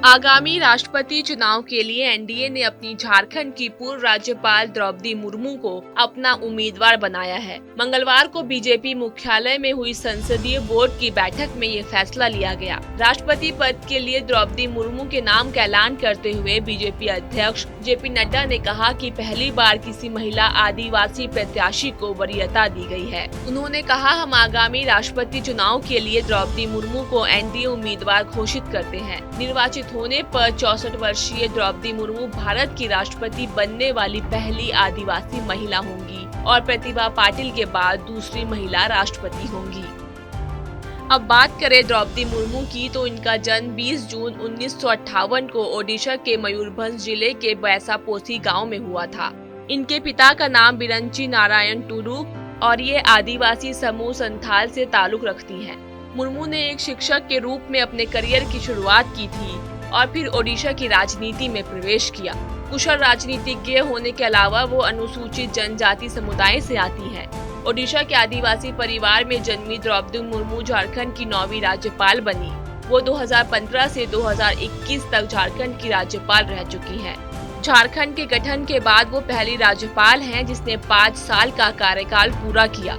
आगामी राष्ट्रपति चुनाव के लिए एनडीए ने अपनी झारखंड की पूर्व राज्यपाल द्रौपदी मुर्मू को अपना उम्मीदवार बनाया है। मंगलवार को बीजेपी मुख्यालय में हुई संसदीय बोर्ड की बैठक में ये फैसला लिया गया। राष्ट्रपति पद के लिए द्रौपदी मुर्मू के नाम का ऐलान करते हुए बीजेपी अध्यक्ष जेपी नड्डा ने कहा कि पहली बार किसी महिला आदिवासी प्रत्याशी को वरीयता दी गई है। उन्होंने कहा, हम आगामी राष्ट्रपति चुनाव के लिए द्रौपदी मुर्मू को एनडीए उम्मीदवार घोषित करते हैं। निर्वाचित होने पर 64 वर्षीय द्रौपदी मुर्मू भारत की राष्ट्रपति बनने वाली पहली आदिवासी महिला होंगी और प्रतिभा पाटिल के बाद दूसरी महिला राष्ट्रपति होंगी। अब बात करें द्रौपदी मुर्मू की, तो इनका जन्म 20 जून 1958 को ओडिशा के मयूरभंज जिले के बैसापोसी गांव में हुआ था। इनके पिता का नाम बिरंची नारायण टुडू और ये आदिवासी समूह संथाल से ताल्लुक रखती हैं। मुर्मू ने एक शिक्षक के रूप में अपने करियर की शुरुआत की थी और फिर ओडिशा की राजनीति में प्रवेश किया। कुशल राजनीतिज्ञ होने के अलावा वो अनुसूचित जनजाति समुदाय से आती हैं। ओडिशा के आदिवासी परिवार में जन्मी द्रौपदी मुर्मू झारखंड की 9वीं राज्यपाल बनी। वो 2015 से 2021 तक झारखंड की राज्यपाल रह चुकी हैं। झारखंड के गठन के बाद वो पहली राज्यपाल हैं जिसने 5 साल का कार्यकाल पूरा किया।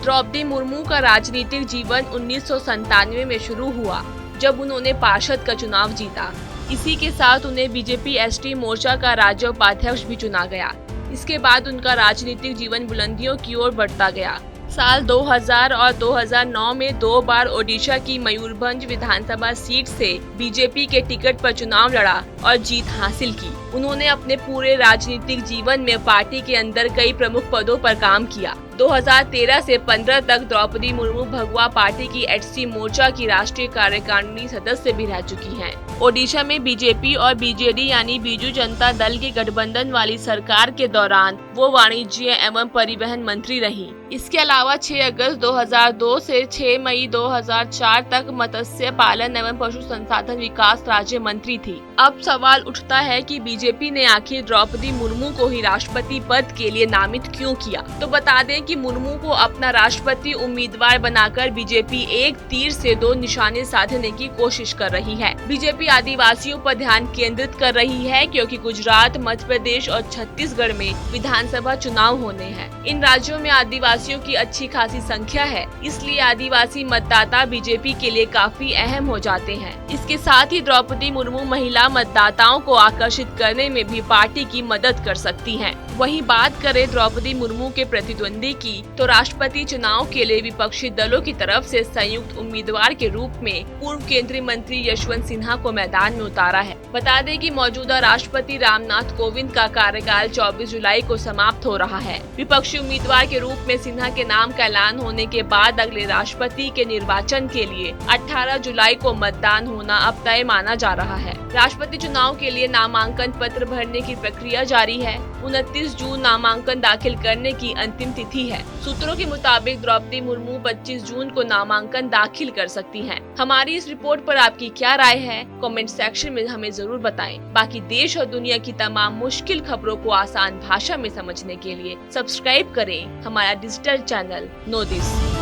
द्रौपदी मुर्मू का राजनीतिक जीवन 1997 में शुरू हुआ, जब उन्होंने पार्षद का चुनाव जीता। इसी के साथ उन्हें बीजेपी एसटी मोर्चा का राज्य उपाध्यक्ष भी चुना गया। इसके बाद उनका राजनीतिक जीवन बुलंदियों की ओर बढ़ता गया। साल 2000 और 2009 में 2 बार ओडिशा की मयूरभंज विधानसभा सीट से बीजेपी के टिकट पर चुनाव लड़ा और जीत हासिल की। उन्होंने अपने पूरे राजनीतिक जीवन में पार्टी के अंदर कई प्रमुख पदों पर काम किया। 2013 से 15 तक द्रौपदी मुर्मू भगवा पार्टी की एचसी मोर्चा की राष्ट्रीय कार्यकारिणी सदस्य भी रह चुकी हैं। ओडिशा में बीजेपी और बीजेडी यानी बीजू जनता दल के गठबंधन वाली सरकार के दौरान वो वाणिज्य एवं परिवहन मंत्री रहीं। इसके अलावा 6 अगस्त 2002 से 6 मई 2004 तक मत्स्य पालन एवं पशु संसाधन विकास राज्य मंत्री थी। अब सवाल उठता है कि बीजेपी ने आखिर द्रौपदी मुर्मू को ही राष्ट्रपति पद के लिए नामित क्यों किया। तो बता दें कि मुर्मू को अपना राष्ट्रपति उम्मीदवार बनाकर बीजेपी एक तीर से 2 निशाने साधने की कोशिश कर रही है। बीजेपी आदिवासियों पर ध्यान केंद्रित कर रही है क्योंकि गुजरात, मध्य प्रदेश और छत्तीसगढ़ में विधानसभा चुनाव होने हैं। इन राज्यों में आदिवासियों की अच्छी खासी संख्या है, इसलिए आदिवासी मतदाता बीजेपी के लिए काफी अहम हो जाते हैं। इसके साथ ही द्रौपदी मुर्मू महिला मतदाताओं को आकर्षित करने में भी पार्टी की मदद कर सकती हैं। वहीं बात करें द्रौपदी मुर्मू के प्रतिद्वंदी की, तो राष्ट्रपति चुनाव के लिए विपक्षी दलों की तरफ से संयुक्त उम्मीदवार के रूप में पूर्व केंद्रीय मंत्री यशवंत सिन्हा को मैदान में उतारा है। बता दें कि मौजूदा राष्ट्रपति रामनाथ कोविंद का कार्यकाल 24 जुलाई को समाप्त हो रहा है। विपक्षी उम्मीदवार के रूप में सिन्हा के नाम का ऐलान होने के बाद अगले राष्ट्रपति के निर्वाचन के लिए 18 जुलाई को मतदान होना अब तय माना जा रहा है। राष्ट्रपति चुनाव के लिए नामांकन पत्र भरने की प्रक्रिया जारी है। 29 जून नामांकन दाखिल करने की अंतिम तिथि है। सूत्रों के मुताबिक द्रौपदी मुर्मू 25 जून को नामांकन दाखिल कर सकती हैं। हमारी इस रिपोर्ट पर आपकी क्या राय है, कमेंट सेक्शन में हमें जरूर बताएं। बाकी देश और दुनिया की तमाम मुश्किल खबरों को आसान भाषा में समझने के लिए सब्सक्राइब करें हमारा डिजिटल चैनल नो दिस।